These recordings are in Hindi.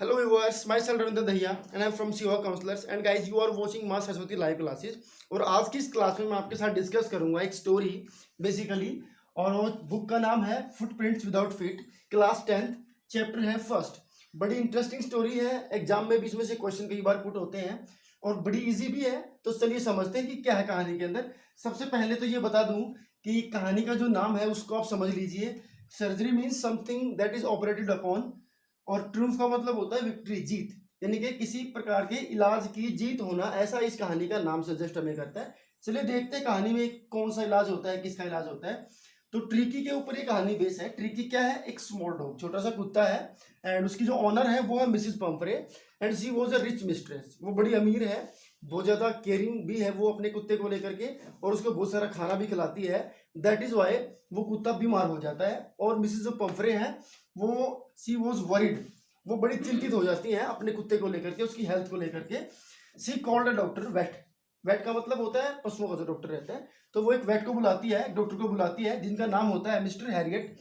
Hello viewers, myself Ravinder Dahiya and I am from Siva Counselors and guys you are watching माँ सरस्वती लाइव क्लासेस। और आज की इस क्लास में मैं आपके साथ डिस्कस करूंगा एक स्टोरी बेसिकली, और वो बुक का नाम है footprints without feet, class 10th, chapter है फर्स्ट। बड़ी इंटरेस्टिंग स्टोरी है, एग्जाम में भी इसमें से क्वेश्चन कई बार पुट होते हैं और बड़ी इजी भी है। तो चलिए समझते हैं कि क्या है कहानी के अंदर। सबसे पहले तो ये बता दूं कि कहानी का जो नाम है उसको आप समझ लीजिए। Surgery means something that is operated upon, और ट्रूम्फ का मतलब होता है विक्ट्री, जीत, यानी कि किसी प्रकार के इलाज की जीत होना, ऐसा इस कहानी का नाम सजेस्ट हमें करता है। चलिए देखते हैं कहानी में कौन सा इलाज होता है, किसका इलाज होता है। तो ट्रिकी के ऊपर ये कहानी बेस है। ट्रिकी क्या है? एक स्मॉल डॉग, छोटा सा कुत्ता है, एंड उसकी जो ऑनर है वो है Mrs पंफरे, and she was a rich mistress. वो बड़ी अमीर है, बहुत ज्यादा केयरिंग भी है वो अपने कुत्ते को लेकर के, और उसको बहुत सारा खाना भी खिलाती है। दैट इज वाई वो कुत्ता बीमार हो जाता है, और मिसिस जो पंफरे हैं वो शी वॉज वरीड, वो बड़ी चिंतित हो जाती है अपने कुत्ते को लेकर के, उसकी हेल्थ को लेकर के। She called a doctor, vet. Vet का मतलब होता है पशुओं का जो डॉक्टर रहता है। तो वो एक वेट को बुलाती है, एक डॉक्टर को बुलाती है जिनका नाम होता है मिस्टर हैरियट।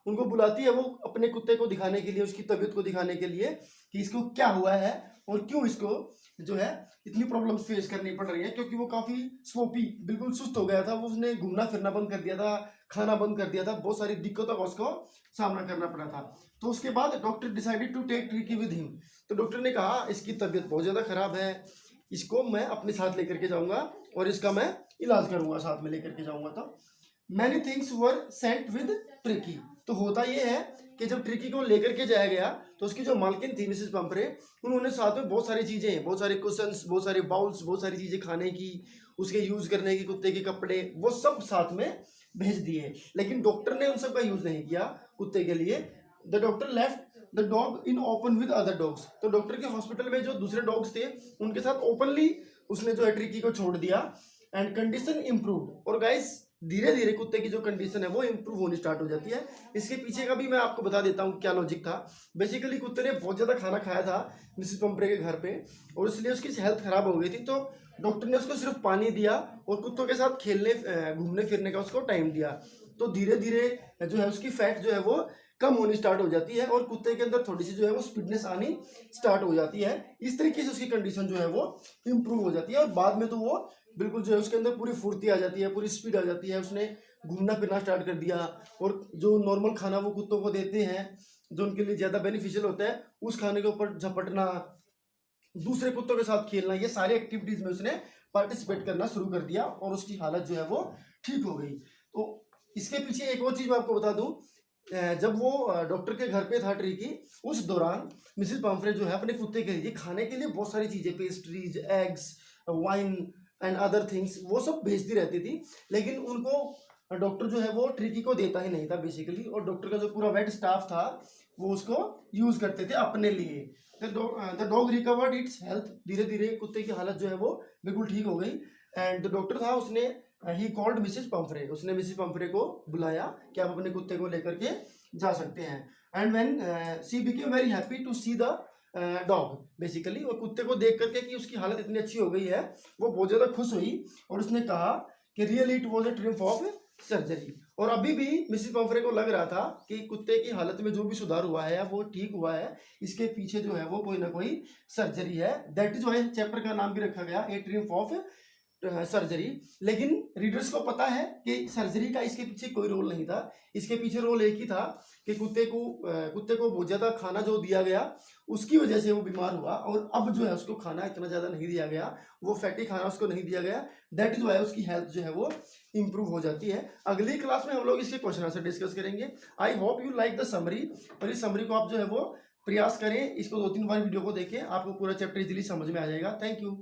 उनको बुलाती है वो अपने कुत्ते को दिखाने के लिए, उसकी तबीयत को दिखाने के लिए कि इसको क्या हुआ है और क्यों इसको जो है इतनी प्रॉब्लम फेस करनी पड़ रही है। क्योंकि वो काफी स्लोपी, बिल्कुल सुस्त हो गया था, वो उसने घूमना फिरना बंद कर दिया था, खाना बंद कर दिया था, बहुत सारी दिक्कतों का उसको सामना करना पड़ा था। तो उसके बाद doctor decided to take tricky with him. तो डॉक्टर ने कहा इसकी तबीयत बहुत ज्यादा खराब है, इसको मैं अपने साथ लेकर के जाऊंगा और इसका मैं इलाज करूंगा, साथ में लेकर के जाऊंगा। तो many things were sent with tricky. तो होता ये है कि जब ट्रिकी को लेकर के जाया गया तो उसकी जो मालकिन थी मिसेस पंपरे, उन्होंने साथ में बहुत सारी चीजें, बहुत सारे कुशंस, बहुत सारे बाउल्स, बहुत सारी चीजें खाने की, उसके यूज करने की, कुत्ते के कपड़े, वो सब साथ में भेज दिए। लेकिन डॉक्टर ने उन सब का यूज नहीं किया कुत्ते के लिए। The doctor left the dog in open with other dogs. तो डॉक्टर के हॉस्पिटल में जो दूसरे डॉग्स थे उनके साथ ओपनली उसने जो है ट्रिकी को छोड़ दिया, एंड कंडीशन इंप्रूव्ड। और गाइस धीरे धीरे कुत्ते की जो कंडीशन है वो इंप्रूव होनी स्टार्ट हो जाती है। इसके पीछे का भी मैं आपको बता देता हूँ क्या लॉजिक था। बेसिकली कुत्ते ने बहुत ज्यादा खाना खाया था मिसिस पंपरे के घर पे, और इसलिए उसकी हेल्थ खराब हो गई थी। तो डॉक्टर ने उसको सिर्फ पानी दिया और कुत्तों के साथ खेलने घूमने फिरने का उसको टाइम दिया। तो धीरे धीरे जो है उसकी फैट जो है वो कम होनी स्टार्ट हो जाती है, और कुत्ते के अंदर थोड़ी सी जो है वो स्पीडनेस आनी स्टार्ट हो जाती है। इस तरीके से उसकी कंडीशन जो है वो इंप्रूव हो जाती है, और बाद में तो वो बिल्कुल जो है उसके अंदर पूरी फुर्ती आ जाती है, पूरी स्पीड आ जाती है। उसने घूमना फिरना स्टार्ट कर दिया, और जो नॉर्मल खाना वो कुत्तों को देते हैं जो उनके लिए ज्यादा बेनिफिशियल होता है, उस खाने के ऊपर झपटना, दूसरे कुत्तों के साथ खेलना, ये सारी एक्टिविटीज में उसने पार्टिसिपेट करना शुरू कर दिया, और उसकी हालत जो है वो ठीक हो गई। तो इसके पीछे एक और चीज मैं आपको बता दूं, जब वो डॉक्टर के घर पे था ट्रिकी, उस दौरान मिसिस पंफरे जो है अपने कुत्ते के लिए खाने के लिए बहुत सारी चीजें, pastries, eggs, wine and other things, वो सब भेजती रहती थी। लेकिन उनको डॉक्टर जो है वो ट्रिकी को देता ही नहीं था बेसिकली, और डॉक्टर का जो पूरा वेट स्टाफ था वो उसको यूज करते थे अपने लिए। The dog recovered it's health. धीरे धीरे कुत्ते की हालत जो है वो बिल्कुल ठीक हो गई, एंड जो डॉक्टर था उसने ही कॉल्ड मिसिस पंफरे, उसने मिसिस पंफरे को बुलाया कि आप अपने कुत्ते को लेकर के जा सकते हैं। And when she became very happy to see the dog, basically वो कुत्ते को देख करके कि उसकी हालत इतनी अच्छी हो गई है, वो बहुत ज्यादा खुश हुई, और उसने कहा कि really it was a triumph of surgery. और अभी भी मिसिस पंफरे को लग रहा था कि कुत्ते की हालत में जो भी सुधार हुआ है वो ठीक हुआ है, इसके पीछे जो है वो कोई ना कोई सर्जरी है। दैट इज वाई चैप्टर का नाम भी रखा गया ए ट्रिम्फ ऑफ सर्जरी। लेकिन रीडर्स को पता है कि सर्जरी का इसके पीछे कोई रोल नहीं था। इसके पीछे रोल एक ही था कि कुत्ते को बहुत ज्यादा खाना जो दिया गया उसकी वजह से वो बीमार हुआ, और अब जो है उसको खाना इतना ज्यादा नहीं दिया गया, वो फैटी खाना उसको नहीं दिया गया। दैट इज वाई उसकी हेल्थ जो है वो इंप्रूव हो जाती है। अगली क्लास में हम लोग इसके क्वेश्चन आंसर डिस्कस करेंगे। I hope you like the summary, और इस समरी को आप जो है वो प्रयास करें, इसको 2-3 बार वीडियो को देखें, आपको पूरा चैप्टर इजीली समझ में आ जाएगा। Thank you.